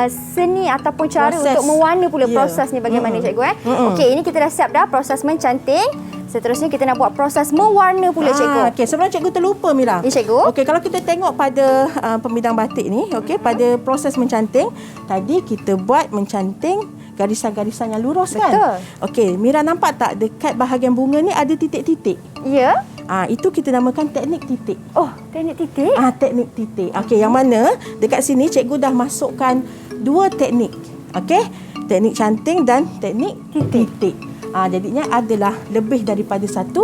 seni ataupun cara Proses. untuk mewarna pula proses ni bagaimana cikgu. Okey, ini kita dah siap dah proses mencanting. Seterusnya kita nak buat proses mewarna pula cikgu. Okey, sebelum cikgu terlupa Mira. Ya cikgu. Okey, kalau kita tengok pada pembidang batik ni, okey, pada proses mencanting, tadi kita buat mencanting garisan-garisan yang lurus kan? Betul. Okey, Mira nampak tak dekat bahagian bunga ni ada titik-titik? Ya. Itu kita namakan teknik titik. Oh, teknik titik. Teknik titik. Okey, yang mana dekat sini cikgu dah masukkan 2 teknik. Okey, teknik canting dan teknik titik. Jadinya adalah lebih daripada 1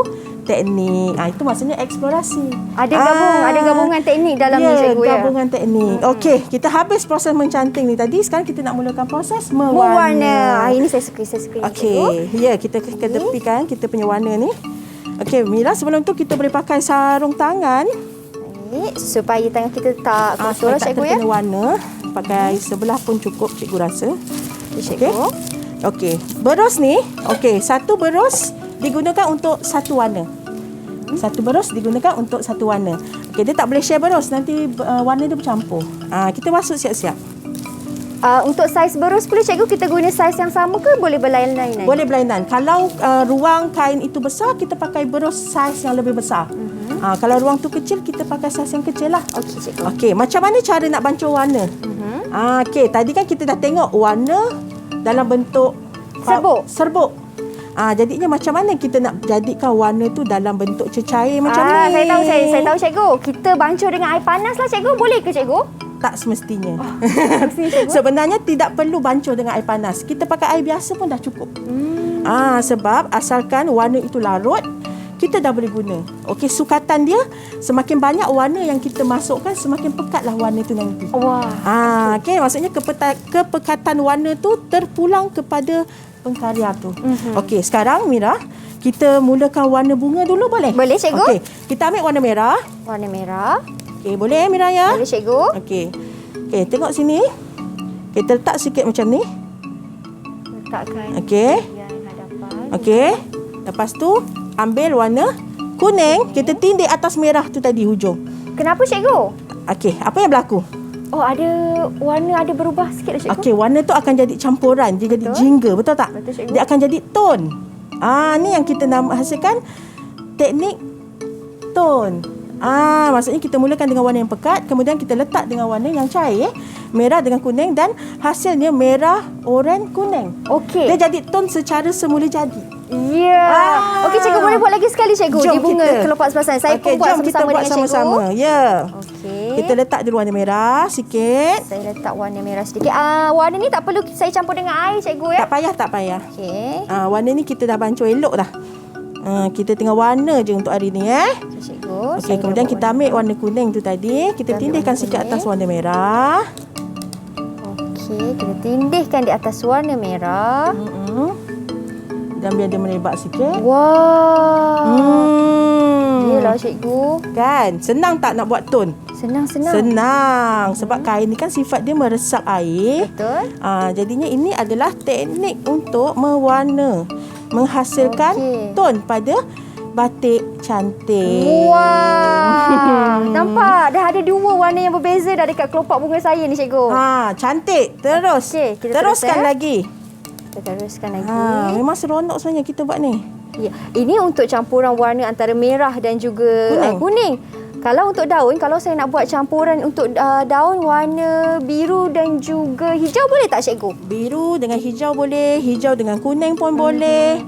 teknik. Itu maksudnya eksplorasi. Ada gabungan teknik dalam ni cikgu ya. Gabungan teknik. Okey, kita habis proses mencanting ni tadi. Sekarang kita nak mulakan proses mewarna. Mewarna. Ini saya suka cikgu. Okey, ya, kita kedepikan kita punya warna ni. Okey, Mira, sebelum tu kita boleh pakai sarung tangan. Baik, supaya tangan kita tak kotor Supaya tak cikgu ya. terkena warna. Pakai sebelah pun cukup cikgu rasa. Cikgu. Okey, berus ni, okey, 1 berus digunakan untuk 1 warna. 1 berus digunakan untuk 1 warna. Okey, dia tak boleh share berus, nanti warna dia bercampur. Kita masuk siap-siap. Untuk saiz berus pula cikgu, kita guna saiz yang sama ke boleh berlainan-lainan? Boleh berlainan. Kalau ruang kain itu besar, kita pakai berus saiz yang lebih besar. Kalau ruang tu kecil, kita pakai saiz yang kecil lah. Okey, cikgu. Okey, macam mana cara nak bancur warna? Okey, tadi kan kita dah tengok warna dalam bentuk serbuk. Jadinya macam mana kita nak jadikan warna tu dalam bentuk cecair macam ni? Saya tahu cikgu. Kita bancur dengan air panas lah cikgu. Boleh ke cikgu? Tak semestinya. Semestinya cikgu. Sebenarnya tidak perlu bancur dengan air panas. Kita pakai air biasa pun dah cukup. Sebab asalkan warna itu larut, kita dah boleh guna. Okey, sukatan dia semakin banyak warna yang kita masukkan, semakin pekatlah warna tu nanti. Wah. Okey, maksudnya kepekatan warna tu terpulang kepada pengkarya tu. Okey, sekarang Mira, kita mulakan warna bunga dulu boleh? Boleh cikgu. Okey, kita ambil warna merah. Warna merah. Okey, boleh Mira ya? Boleh cikgu. Okey. Okey, tengok sini. Kita letak sikit macam ni. Letakkan Okey. bahagian hadapan. Okey. Lepas tu ambil warna kuning, kita tindik atas merah tu tadi hujung. Kenapa cikgu? Okey, apa yang berlaku? Oh, warna ada berubah sikit lah cikgu. Okey, warna tu akan jadi campuran, dia jadi jingga, betul tak? Betul, cikgu. Dia akan jadi tone. Ni yang kita hasilkan teknik tone. Maksudnya kita mulakan dengan warna yang pekat, kemudian kita letak dengan warna yang cair, merah dengan kuning, dan hasilnya merah, oranye, kuning. Okey. Dia jadi tone secara semula jadi. Ya. Okey cikgu, boleh buat lagi sekali cikgu. Jom Di bunga kita. kelopak sepasang. Saya pun buat jom kita sama-sama buat dengan sama-sama. cikgu. Ya. Okey. Kita letak dulu warna merah sikit. Saya letak warna merah sedikit. Warna ni tak perlu saya campur dengan air cikgu ya. Tak payah. Okey. Warna ni kita dah bancur elok dah. Kita tengah warna je untuk hari ni Okey cikgu. Okey, kemudian kita ambil warna kuning tu tadi, kita tindihkan sikit atas warna merah. Okey, kita tindihkan di atas warna merah. Dan biar dia merebak sikit. Wah. Yelah cikgu. Kan? Senang tak nak buat tone? Senang. Senang. Sebab kain ni kan sifat dia meresap air. Betul. Jadinya ini adalah teknik untuk mewarna, menghasilkan tone pada batik cantik. Wah. Nampak? Dah ada dua warna yang berbeza dah dekat kelopak bunga saya ni cikgu. Cantik. Terus. Okey, kita teruskan terus, lagi. Kita teruskan lagi. Memang seronok sebenarnya kita buat ni. Ya. Ini untuk campuran warna antara merah dan juga kuning. Kalau untuk daun, kalau saya nak buat campuran untuk daun warna biru dan juga hijau, boleh tak cikgu? Biru dengan hijau boleh, hijau dengan kuning pun boleh.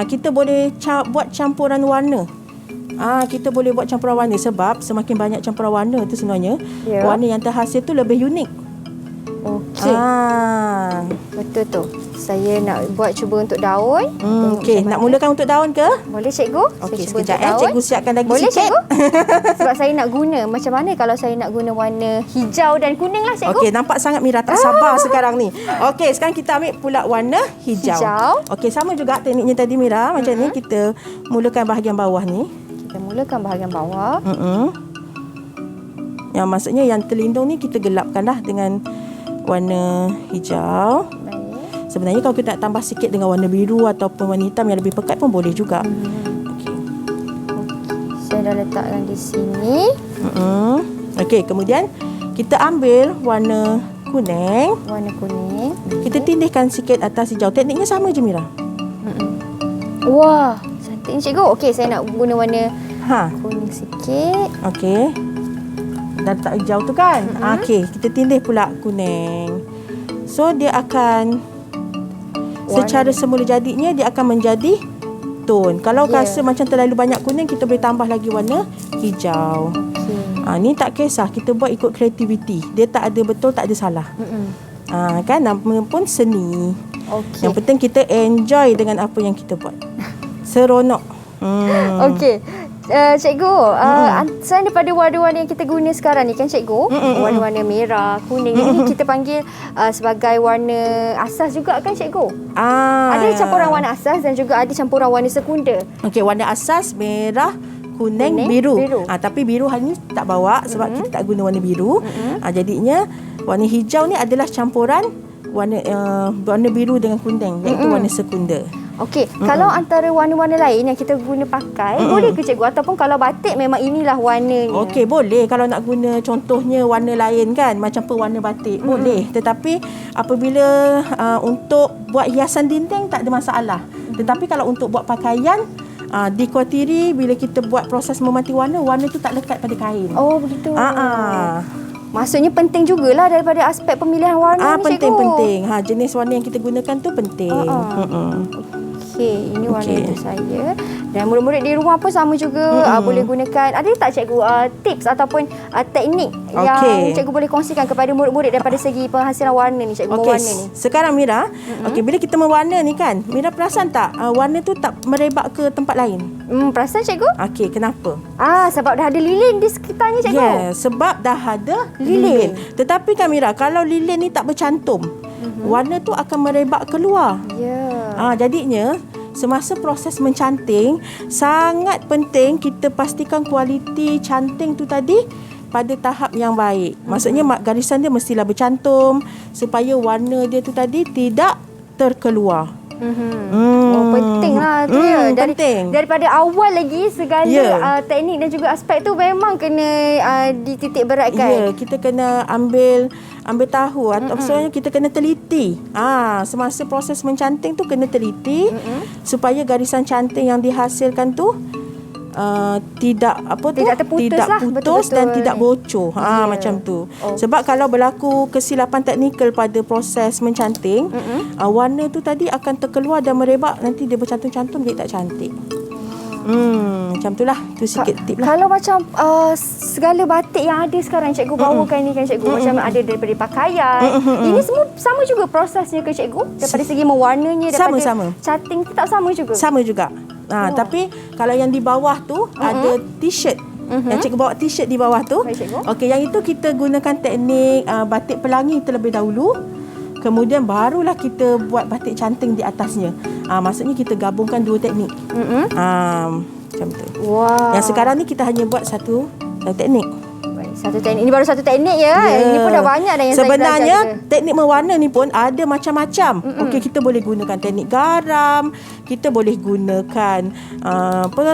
Kita boleh buat campuran warna. Kita boleh buat campuran warna sebab semakin banyak campuran warna tu sebenarnya, warna yang terhasil tu lebih unik. Okey. Betul tu. Saya nak buat cuba untuk daun. Okey, nak mulakan untuk daun ke? Boleh cikgu? Okey, sekejap cikgu siapkan lagi boleh, sikit. Cikgu? Sebab saya nak guna. Macam mana kalau saya nak guna warna hijau dan kuning lah cikgu? Okey, nampak sangat Mira tak sabar sekarang ni. Okey, sekarang kita ambil pula warna hijau. Okey, sama juga tekniknya tadi Mira. Macam ni kita mulakan bahagian bawah ni. Kita mulakan bahagian bawah. Yang maksudnya yang terlindung ni kita gelapkanlah dengan warna hijau. Sebenarnya kalau kita nak tambah sikit dengan warna biru ataupun warna hitam yang lebih pekat pun boleh juga. Okey. Saya dah letakkan di sini. Okey, kemudian kita ambil warna kuning. Warna kuning. Kita tindihkan sikit atas hijau. Tekniknya sama je Mira. Wah, cantik ni cikgu. Okey, saya nak guna warna kuning sikit. Okey. Dah letak hijau tu kan? Okey, kita tindih pula kuning. So dia akan secara semula jadinya dia akan menjadi tone. Kalau rasa macam terlalu banyak kuning, kita boleh tambah lagi warna hijau. Ni tak kisah, kita buat ikut kreativiti. Dia tak ada betul, tak ada salah. Kan nama pun seni. Yang penting kita enjoy dengan apa yang kita buat. Seronok. Okey. Cikgu, selain daripada warna-warna yang kita guna sekarang ni kan cikgu, warna-warna merah, kuning, ini kita panggil sebagai warna asas juga kan cikgu? Ada campuran warna asas dan juga ada campuran warna sekunder. Okey, warna asas merah, kuning, biru. Tapi biru hari ni tak bawa sebab kita tak guna warna biru. Jadinya warna hijau ni adalah campuran warna biru dengan kuning, iaitu warna sekunder. Okey, kalau antara warna-warna lain yang kita guna pakai, boleh ke cikgu? Ataupun kalau batik memang inilah warnanya? Okey, boleh. Kalau nak guna contohnya warna lain kan, macam pewarna batik, boleh. Tetapi apabila untuk buat hiasan dinding tak ada masalah. Tetapi kalau untuk buat pakaian, dikhawatiri bila kita buat proses memati warna, warna tu tak lekat pada kain. Oh, begitu. Ah. Maksudnya penting jugalah daripada aspek pemilihan warna ni, Penting, cikgu. penting. Jenis warna yang kita gunakan tu penting. Okey, ini warna Okey. untuk saya. Dan murid-murid di rumah pun sama juga boleh gunakan. Ada tak cikgu tips ataupun teknik yang cikgu boleh kongsikan kepada murid-murid daripada segi penghasilan warna ni, cikgu mewarna ni? Sekarang Mira, bila kita mewarna ni kan, Mira perasan tak warna tu tak merebak ke tempat lain? Perasan cikgu? Okey, kenapa? Sebab dah ada lilin di sekitarnya, cikgu. Ya, sebab dah ada lilin. Tetapi kan Mira, kalau lilin ni tak bercantum, warna tu akan merebak keluar. Ya. Jadinya semasa proses mencanting sangat penting kita pastikan kualiti canting tu tadi pada tahap yang baik. Maksudnya garisan dia mestilah bercantum supaya warna dia tu tadi tidak terkeluar. Oh, penting lah tu ya. Penting. Daripada awal lagi segala teknik dan juga aspek tu memang kena dititik beratkan. Ya, kita kena ambil tahu atau maksudnya kita kena teliti. Semasa proses mencanting tu kena teliti supaya garisan canting yang dihasilkan tu tidak terputus lah, putus betul-betul. dan tidak bocor. Macam tu. Sebab kalau berlaku kesilapan teknikal pada proses mencanting, warna tu tadi akan terkeluar dan merebak, nanti dia bercantum-cantum dia tak cantik. Macam tu lah. Tu sikit tip lah. Kalau macam segala batik yang ada sekarang cikgu bawakan ni kan cikgu, macam ada daripada pakaian. Ini semua sama juga prosesnya ke cikgu? Daripada segi mewarnanya, daripada Sama. canting tetap sama juga? Sama juga. Tapi kalau yang di bawah tu ada t-shirt. Yang cikgu bawa t-shirt di bawah tu. Baik, cikgu. Okey, yang itu kita gunakan teknik batik pelangi terlebih dahulu. Kemudian barulah kita buat batik canting di atasnya. Maksudnya kita gabungkan dua teknik. Macam tu. Wah. Yang sekarang ni kita hanya buat satu teknik. Satu teknik. Ini baru satu teknik ya. Ini pun dah banyak dah yang sebenarnya saya belajar. teknik mewarna ni pun ada macam-macam. Okey, kita boleh gunakan teknik garam, kita boleh gunakan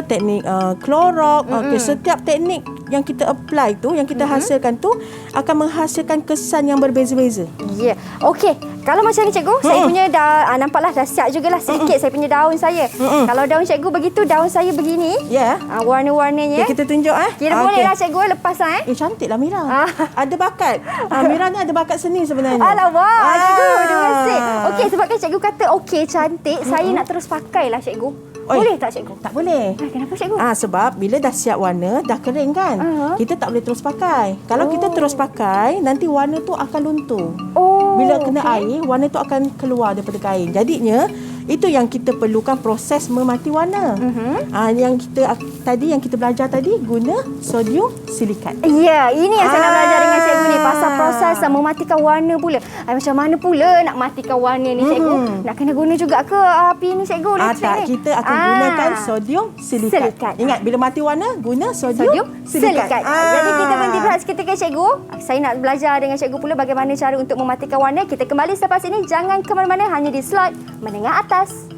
teknik klorok. Okey, setiap teknik yang kita apply tu, yang kita hasilkan tu akan menghasilkan kesan yang berbeza-beza. Ya. Okey. Kalau macam ni cikgu, saya punya dah nampaklah dah siap jugalah sedikit saya punya daun saya. Kalau daun cikgu begitu, daun saya begini. Ya. Warna-warnanya. Okay, kita tunjuk Kira boleh lah cikgu lepas cantiklah Mira. Ada bakat. Mira ni ada bakat seni sebenarnya. Alamak, cikgu, terima kasih. Okey, sebabkan cikgu kata okey, cantik, saya nak terus pakailah cikgu. Boleh tak cikgu? Tak boleh. Kenapa cikgu? Sebab bila dah siap warna, dah kering kan, kita tak boleh terus pakai. Kalau kita terus pakai, nanti warna tu akan luntur. Bila kena air, warna tu akan keluar daripada kain. Jadinya, itu yang kita perlukan proses memati warna. Yang kita belajar tadi, guna sodium silikat. Ya, ini yang saya nak belajar dengan cikgu ni. Pasal proses mematikan warna pula. Macam mana pula nak matikan warna ni cikgu? Nak kena guna juga ke api ni cikgu? Tak, kita akan gunakan sodium silikat. Ingat, bila mati warna, guna sodium silikat. Jadi kita berhenti berehat seketika cikgu. Saya nak belajar dengan cikgu pula bagaimana cara untuk mematikan warna. Kita kembali selepas ini. Jangan ke mana-mana, hanya di slot menengah atas.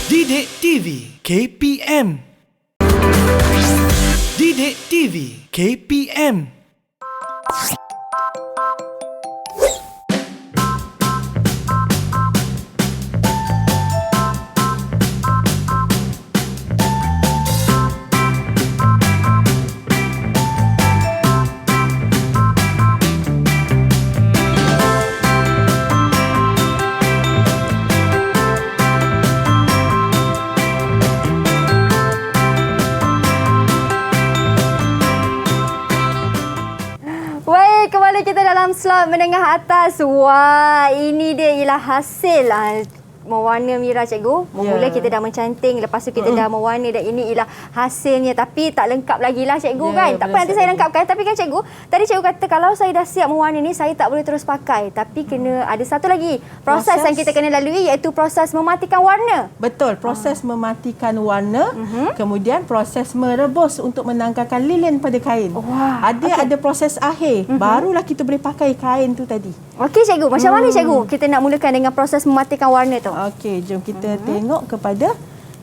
Didik TV KPM. Didik TV KPM. Kembali kita dalam slot menengah atas. Wah, ini dia ialah hasil mewarna Mira cikgu. Mula kita dah mencanting, lepas tu kita dah mewarna dan ini ialah hasilnya. Tapi tak lengkap lagi lah cikgu kan. Tak apa nanti saya lengkapkan. Tapi kan cikgu, tadi cikgu kata kalau saya dah siap mewarna ni saya tak boleh terus pakai. Tapi kena ada satu lagi proses yang kita kena lalui iaitu proses mematikan warna. Betul, proses mematikan warna, kemudian proses merebus untuk menanggalkan lilin pada kain. Ada proses akhir, barulah kita boleh pakai kain tu tadi. Okey cikgu, macam mana cikgu kita nak mulakan dengan proses mematikan warna tu? Okey, jom kita tengok kepada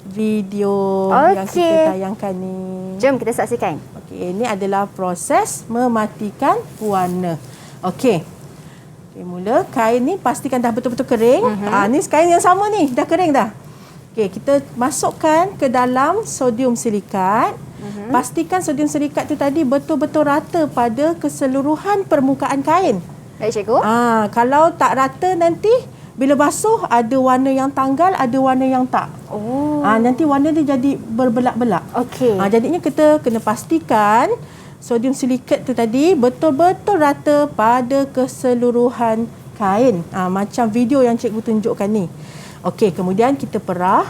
video yang kita tayangkan ni. Jom kita saksikan. Okey, ini adalah proses mematikan warna. Okey. Okey, mula kain ni pastikan dah betul-betul kering. Ni kain yang sama ni, dah kering dah. Okey, kita masukkan ke dalam sodium silikat. Pastikan sodium silikat tu tadi betul-betul rata pada keseluruhan permukaan kain. Baik cikgu. Kalau tak rata nanti bila basuh ada warna yang tanggal, ada warna yang tak. Nanti warna dia jadi berbelak-belak. Okey. Jadinya kita kena pastikan sodium silikat tu tadi betul-betul rata pada keseluruhan kain. Macam video yang cikgu tunjukkan ni. Okey, kemudian kita perah.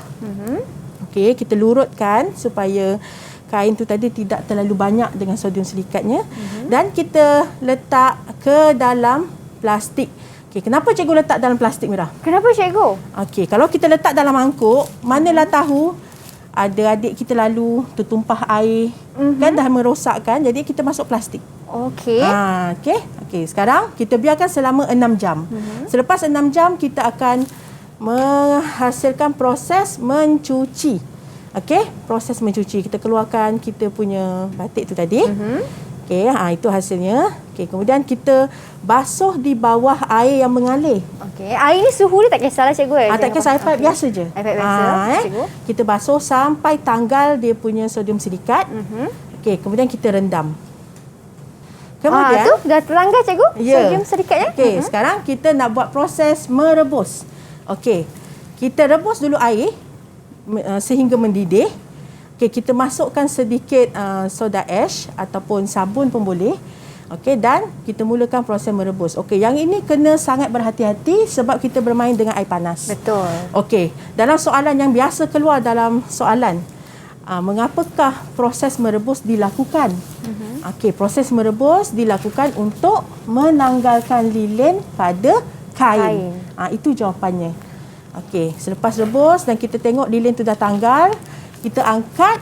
Okey, kita lurutkan supaya kain tu tadi tidak terlalu banyak dengan sodium silikatnya. Dan kita letak ke dalam plastik. Okey, kenapa cikgu letak dalam plastik, Mira? Kenapa cikgu? Okey, kalau kita letak dalam mangkuk, manalah tahu ada adik kita lalu tertumpah air, kan dah merosakkan, jadi kita masuk plastik. Okey. Okey, sekarang kita biarkan selama 6 jam. Selepas 6 jam kita akan menghasilkan proses mencuci. Okey, proses mencuci. Kita keluarkan kita punya batik tu tadi. Okey, itu hasilnya. Okey, kemudian kita basuh di bawah air yang mengalir. Okey, air ni suhu dia tak kisahlah cikgu. Tak kisah, air pipe biasa je. Air pipe biasa, cikgu. Kita basuh sampai tanggal dia punya sodium silikat. Okey, kemudian kita rendam. Kemudian tu dah terlanggar cikgu, sodium silikatnya. Okey, sekarang kita nak buat proses merebus. Okey, kita rebus dulu air sehingga mendidih. Okey, kita masukkan sedikit soda ash ataupun sabun pun boleh. Okey, dan kita mulakan proses merebus. Okey, yang ini kena sangat berhati-hati sebab kita bermain dengan air panas. Betul. Okey, dalam soalan yang biasa keluar dalam soalan, mengapakah proses merebus dilakukan? Okey, proses merebus dilakukan untuk menanggalkan lilin pada kain. Itu jawapannya. Okey, selepas rebus dan kita tengok lilin tu dah tanggal, kita angkat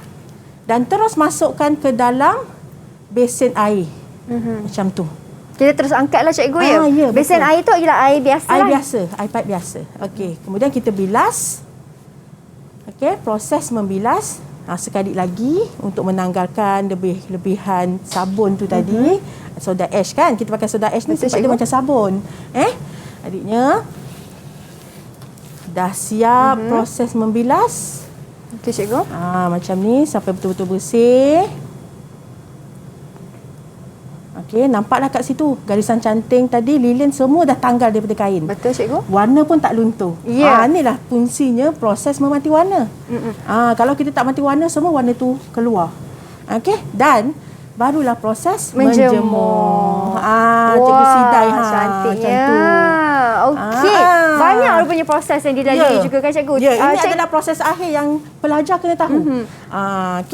dan terus masukkan ke dalam besen air. Macam tu. Kita terus angkatlah cikgu ya. Ya, besen betul. air tu ialah air biasa. Air biasa, air pipe biasa. Okey, kemudian kita bilas. Okey, proses membilas sekali lagi untuk menanggalkan lebihan sabun tu tadi. Soda ash kan, kita pakai soda ash ni sebab dia macam sabun. Adiknya dah siap proses membilas. Okey cikgu. Macam ni sampai betul-betul bersih. Okey, nampaklah kat situ garisan canting tadi, lilin semua dah tanggal daripada kain. Betul cikgu. Warna pun tak luntur. Ya. Inilah fungsinya proses memati warna. Kalau kita tak mati warna, semua warna tu keluar. Okey, dan barulah proses menjemur. Cikgu sidai cantiknya. macam tu. Okey. Banyak rupanya proses yang dilalui juga kan cikgu. Ini adalah proses akhir yang pelajar kena tahu.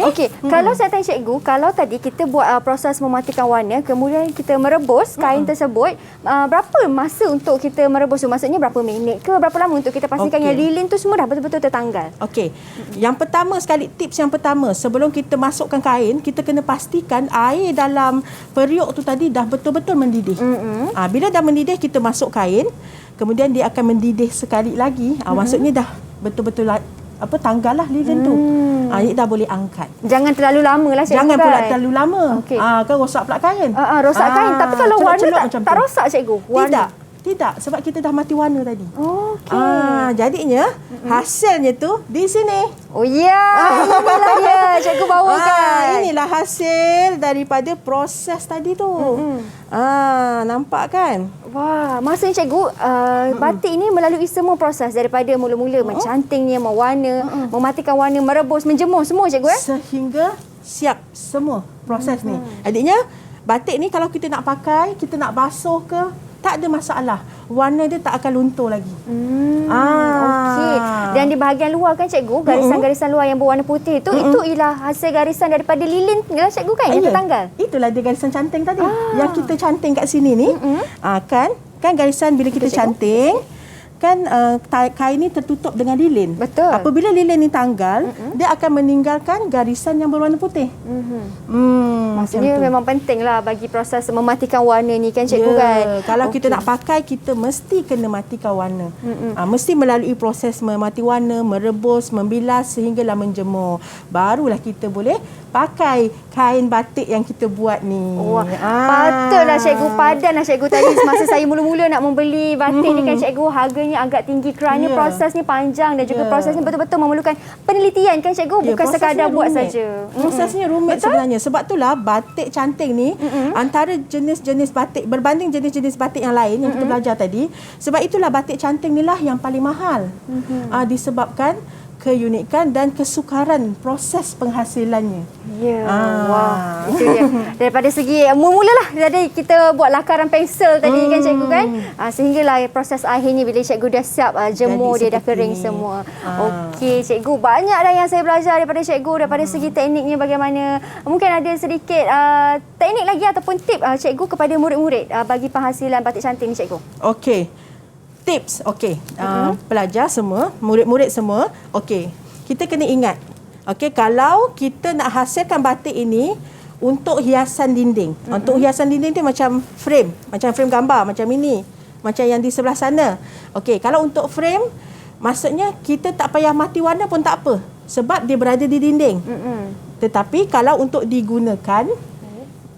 Okey. Kalau saya tanya cikgu, kalau tadi kita buat proses mematikan warna, kemudian kita merebus kain tersebut, berapa masa untuk kita merebus tu? Maksudnya berapa minit ke? Berapa lama untuk kita pastikan yang lilin tu semua dah betul-betul tertanggal? Okey. Yang pertama sekali, tips yang pertama, sebelum kita masukkan kain, kita kena pastikan air dalam periuk tu tadi dah betul-betul mendidih. Bila dah mendidih, kita masuk kain, kemudian dia akan mendidih sekali lagi. Maksudnya dah betul-betul tanggal lah lilin tu. Ini dah boleh angkat. Jangan terlalu lama lah cikgu. Jangan pula terlalu lama. Kan rosak pula kain. Rosak kain. Tapi kalau warna tak rosak cikgu? Tidak, sebab kita dah mati warna tadi. Okey. Jadinya hasilnya tu di sini. Oh ya, inilah dia cikgu bawakan. Inilah hasil daripada proses tadi tu. Nampak kan? Wah, maksudnya cikgu, batik ini melalui semua proses daripada mula-mula mencantingnya, mewarna, mematikan warna, merebus, menjemur semua cikgu sehingga siap semua proses ni. Adiknya batik ni kalau kita nak pakai, kita nak basuh ke, tak ada masalah. Warna dia tak akan luntur lagi. Okey. Dan di bahagian luar kan cikgu, garisan-garisan luar yang berwarna putih itu ialah hasil garisan daripada lilin lah cikgu kan yang tertanggal. Itulah dia garisan canting tadi. Yang kita canting kat sini ni, kan garisan bila kita canting, kan kain ni tertutup dengan lilin. Betul. Apabila lilin ni tanggal, dia akan meninggalkan garisan yang berwarna putih. Maksudnya memang penting lah bagi proses mematikan warna ni kan cikgu kan. Kalau kita nak pakai, kita mesti kena matikan warna. Mesti melalui proses memati warna, merebus, membilas sehinggalah menjemur. Barulah kita boleh pakai kain batik yang kita buat ni. Wah, patutlah cikgu, padanlah cikgu tadi semasa saya mula-mula nak membeli batik ni kan cikgu, harganya agak tinggi kerana proses ni panjang dan juga proses ni betul-betul memerlukan penelitian kan cikgu, bukan sekadar buat saja. Prosesnya rumit sebenarnya. Sebab itulah batik canting ni antara jenis-jenis batik berbanding jenis-jenis batik yang lain yang kita belajar tadi. Sebab itulah batik canting ni lah yang paling mahal. Disebabkan keunikan dan kesukaran proses penghasilannya. Ya, wah, itu dia. Daripada segi mulalah tadi kita buat lakaran pensel tadi kan cikgu kan, sehinggalah proses akhir ni bila cikgu dah siap jemur, dia dah kering semua. Okey cikgu, banyak dah yang saya belajar daripada cikgu, daripada segi tekniknya bagaimana. Mungkin ada sedikit teknik lagi ataupun tip cikgu kepada murid-murid bagi penghasilan batik cantik ni cikgu. Okey. Tips, okey. Pelajar semua, murid-murid semua, okey. Kita kena ingat, okey, kalau kita nak hasilkan batik ini untuk hiasan dinding. Untuk hiasan dinding tu macam frame gambar macam ini, macam yang di sebelah sana. Okey, kalau untuk frame, maksudnya kita tak payah mati warna pun tak apa, sebab dia berada di dinding. Tetapi kalau untuk digunakan,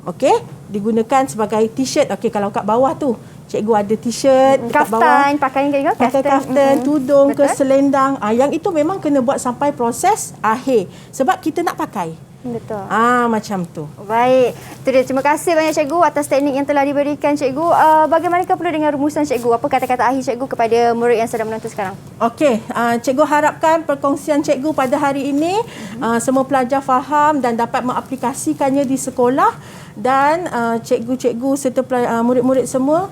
okey, digunakan sebagai t-shirt, okey, kalau kat bawah tu cikgu ada t-shirt dekat bawah, pakaian juga pakai kaftan, tudung ke selendang. Yang itu memang kena buat sampai proses akhir sebab kita nak pakai. Betul. Macam tu. Baik. Itu dia. Terima kasih banyak cikgu atas teknik yang telah diberikan cikgu. Bagaimanakah pula dengan rumusan cikgu? Apa kata-kata akhir cikgu kepada murid yang sedang menonton sekarang? Okey, cikgu harapkan perkongsian cikgu pada hari ini semua pelajar faham dan dapat mengaplikasikannya di sekolah, dan cikgu-cikgu serta murid-murid semua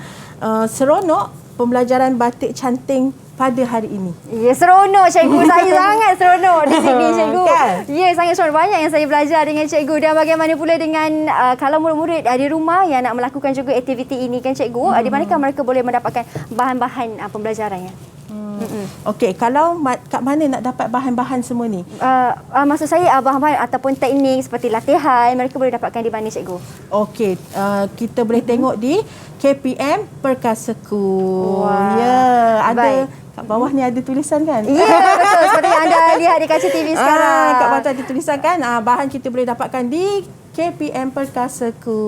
seronok pembelajaran batik canting pada hari ini. Ya, seronok cikgu. Saya sangat seronok di sini cikgu. Kan? Ya, sangat seronok. Banyak yang saya belajar dengan cikgu. Dan bagaimana pula dengan kalau murid-murid di rumah yang nak melakukan juga aktiviti ini kan cikgu, di manakah mereka boleh mendapatkan bahan-bahan pembelajarannya? Okey, kalau kat mana nak dapat bahan-bahan semua ni? Maksud saya bahan-bahan ataupun teknik seperti latihan, mereka boleh dapatkan di mana cikgu? Okey, kita boleh tengok di KPM Perkasaku. Wah. Ya, ada. Baik. Kat bawah ni ada tulisan kan? Ya, betul. Seperti yang anda lihat di kaca TV sekarang. Kat bawah tu ada tulisan kan? Bahan kita boleh dapatkan di KPM Perkasaku.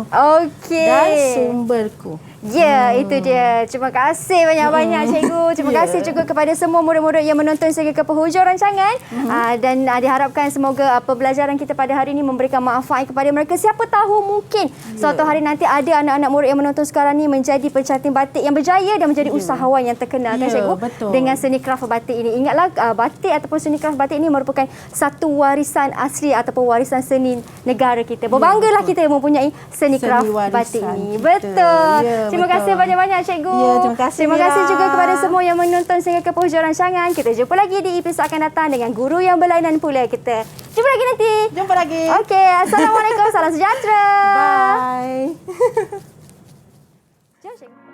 Okey. Dan sumberku. Ya, itu dia. Terima kasih banyak-banyak cikgu. Terima kasih juga kepada semua murid-murid yang menonton sehingga ke penghujung rancangan. Dan diharapkan semoga pembelajaran kita pada hari ini memberikan manfaat kepada mereka. Siapa tahu mungkin suatu hari nanti ada anak-anak murid yang menonton sekarang ni menjadi pencanting batik yang berjaya dan menjadi usahawan yang terkenal kan cikgu? Betul. Dengan seni kraft batik ini. Ingatlah batik ataupun seni kraft batik ini merupakan satu warisan asli ataupun warisan seni negara kita. Berbanggalah kita yang mempunyai seni kraft batik ini. Betul. Terima kasih banyak-banyak cikgu. Ya, terima kasih juga kepada semua yang menonton sehingga ke penghujung rancangan. Kita jumpa lagi di episod akan datang dengan guru yang berlainan pula kita. Jumpa lagi nanti. Jumpa lagi. Okey, assalamualaikum, salam sejahtera. Bye. Jom, cikgu.